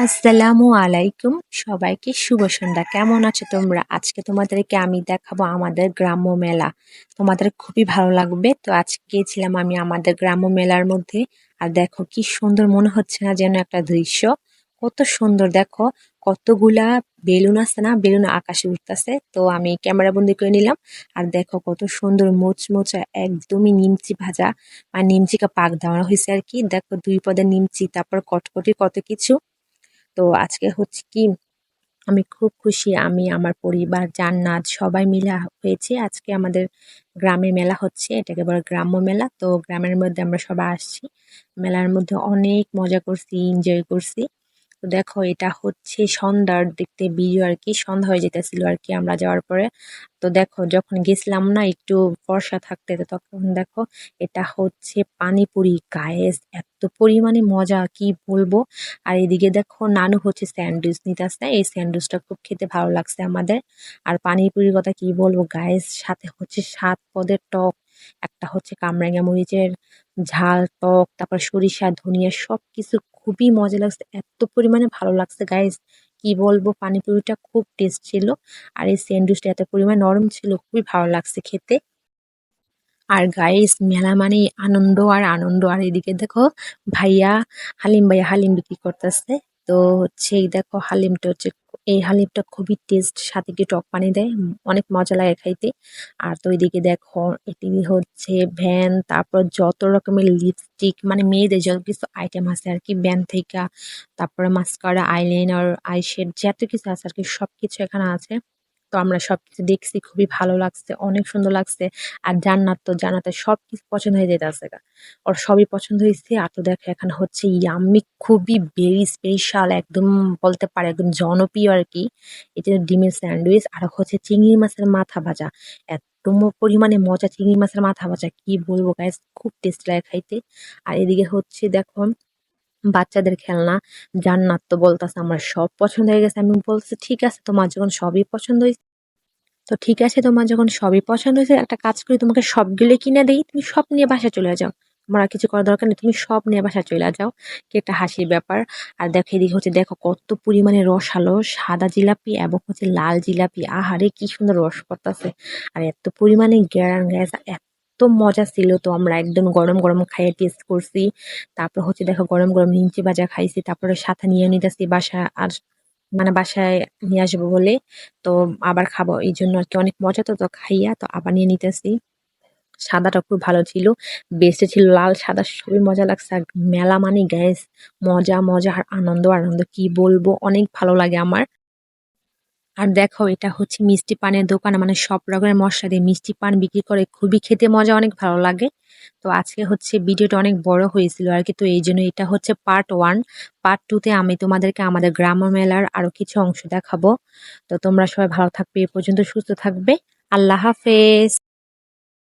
আসসালামু আলাইকুম, সবাইকে শুভ সন্ধ্যা। কেমন আছো তোমরা? আজকে তোমাদেরকে আমি দেখাবো আমাদের গ্রাম্য মেলা। তোমাদের খুবই ভালো লাগবে। তো আজকে গিয়েছিলাম আমি আমাদের গ্রাম্য মেলার মধ্যে। আর দেখো কি সুন্দর মনে হচ্ছে না যেন একটা দৃশ্য। কত সুন্দর দেখো, কতগুলা বেলুন আছে না, বেলুন আকাশে উঠতেছে। তো আমি ক্যামেরা বন্দি করে নিলাম। আর দেখো কত সুন্দর মোচমোচা একদমই নিমচি ভাজা আর নিমচিকে পাক দেওয়া হয়েছে আর কি। দেখো দুই পদের নিমচি, তারপর কটকটি কত কিছু। তো আজকে হচ্ছে কি, আমি খুব খুশি, আমি আমার পরিবার জান্নাত সবাই মিলে হয়েছে আজকে আমাদের গ্রামে মেলা হচ্ছে, এটাকে বলে গ্রাম্য মেলা। তো গ্রামের মধ্যে আমরা সবাই আসছি, মেলার মধ্যে অনেক মজা করছি, এনজয় করছি। তো দেখো এটা হচ্ছে সন্ধ্যার দেখতে ভিডিও আর কি, সন্ধ্যা হয়ে যেতেছিল আর কি আমরা যাওয়ার পরে। তো দেখো যখন গেছিলাম না একটু বর্ষা থাকতে, তো তখন দেখো এটা হচ্ছে পানিপুরি গায়েস, এত পরিমাণে মজা কি বলবো। আর এদিকে দেখো নানু হচ্ছে স্যান্ডউইচ নিতেছে, এই স্যান্ডউইচটা খুব খেতে ভালো লাগছে আমাদের। আর পানিপুরির কথা কি বলবো গায়েস, সাথে হচ্ছে 7 পদের টক, একটা হচ্ছে কামরাঙা মরিচের ঝাল টক, তারপর সরিষা ধনিয়া সবকিছু খুবই মজা লাগছে, এত পরিমাণে ভালো লাগছে গাইস কি বলবো। পানিপুরিটা খুব টেস্ট ছিল। আর এই স্যান্ডউইচটা এত পরিমাণে নরম ছিল, খুবই ভালো লাগছে খেতে। আর গাইস মেলা মানে আনন্দ আর আনন্দ। আর এদিকে দেখো ভাইয়া, ভাইয়া হালিম বিক্রি করতেছে। তো হচ্ছে এই দেখো হালিমটা হচ্ছে, এই হালিমটা খুবই টেস্ট, সাথে কি টক পানি দেয়, অনেক মজা লাগে খাইতে। আর তো এদিকে দেখো এটি হচ্ছে ভ্যান, তারপর যত রকমের লিপস্টিক মানে মেয়েদের যত কিছু আইটেম আছে আর কি, ভ্যান থেকে তারপরে মাস্কারা, আইলাইনার, আইশ্যাড যত কিছু আছে আর কি, সবকিছু এখানে আছে। তো আমরা সবকিছু দেখছি, খুবই ভালো লাগছে, অনেক সুন্দর লাগছে। আর জান্নাত তো জান্নাতের সবকিছু পছন্দ হয়ে যেতেছে গা, ওর সবই পছন্দ হয়েছে। আর তো দেখো এখানে হচ্ছে ইয়াম্মি, খুবই ভেরি স্পেশাল একদম, বলতে পারে একদম জনপ্রিয় আর কি। এটা ডিমের স্যান্ডউইচ, আর হচ্ছে চিংড়ি মাছের মাথা ভাজা, এত পরিমাণে মজা চিংড়ি মাছের মাথা ভাজা কি বলবো গাইস, খুব টেস্ট লাগে খাইতে। আর এদিকে হচ্ছে দেখো বাচ্চাদের খেলনা, জান্নাত তো বলতেছে আমার সব পছন্দ হয়ে গেছে। আমি বলছি ঠিক আছে, তোমার যখন সবই পছন্দ হয়েছে, তো ঠিক আছে তোমার যখন সবই পছন্দ হয়েছে, একটা কাজ করি তোমাকে সবগুলো কিনে দেই, তুমি সব নিয়ে বাসায় চলে যাও। তোমার আর কিছু করার দরকার নেই, তুমি সব নিয়ে বাসায় চলে যাও। কি একটা হাসির ব্যাপার। আর দেখো এদিকে হচ্ছে দেখো কত পরিমাণে রসালো সাদা জিলাপি এবং হচ্ছে লাল জিলাপি, আহারে কি সুন্দর রস পড়তাছে। আর এত পরিমাণে গ্যারান গ্যাস, এত মজা ছিল। তো আমরা একদম গরম গরম খাইয়ে টেস্ট করছি। তারপর হচ্ছে দেখো গরম গরম নিমচি ভাজা খাইছি, তারপরে সাথে নিয়ে নিতেছি বাসা, আর মানে বাসায় নিয়ে আসবো বলে। তো আবার খাবো এই জন্য আর কি, অনেক মজা তো, তো খাইয়া তো আবার নিয়ে নিতেছি। সাদাটা খুব ভালো ছিল, বেস্টে ছিল, লাল সাদা সবই মজা লাগছে। আর মেলা মানে গ্যাস, মজা মজা আর আনন্দ আনন্দ কি বলবো, অনেক ভালো লাগে আমার। আর দেখো এটা হচ্ছে মিষ্টি পানের দোকান, মানে সব রকমের মশলা দিয়ে মিষ্টি পান বিক্রি করে, খুবই খেতে মজা, অনেক ভালো লাগে। তো আজকে হচ্ছে ভিডিওটা অনেক বড় হয়েছিল আর কি, তো এই জন্য এটা হচ্ছে পার্ট 1। পার্ট 2-তে আমি তোমাদেরকে আমাদের গ্রাম্য মেলার আরো কিছু অংশ দেখাবো। তো তোমরা সবাই ভালো থাকবে, এ পর্যন্ত সুস্থ থাকবে। আল্লাহ হাফেজ।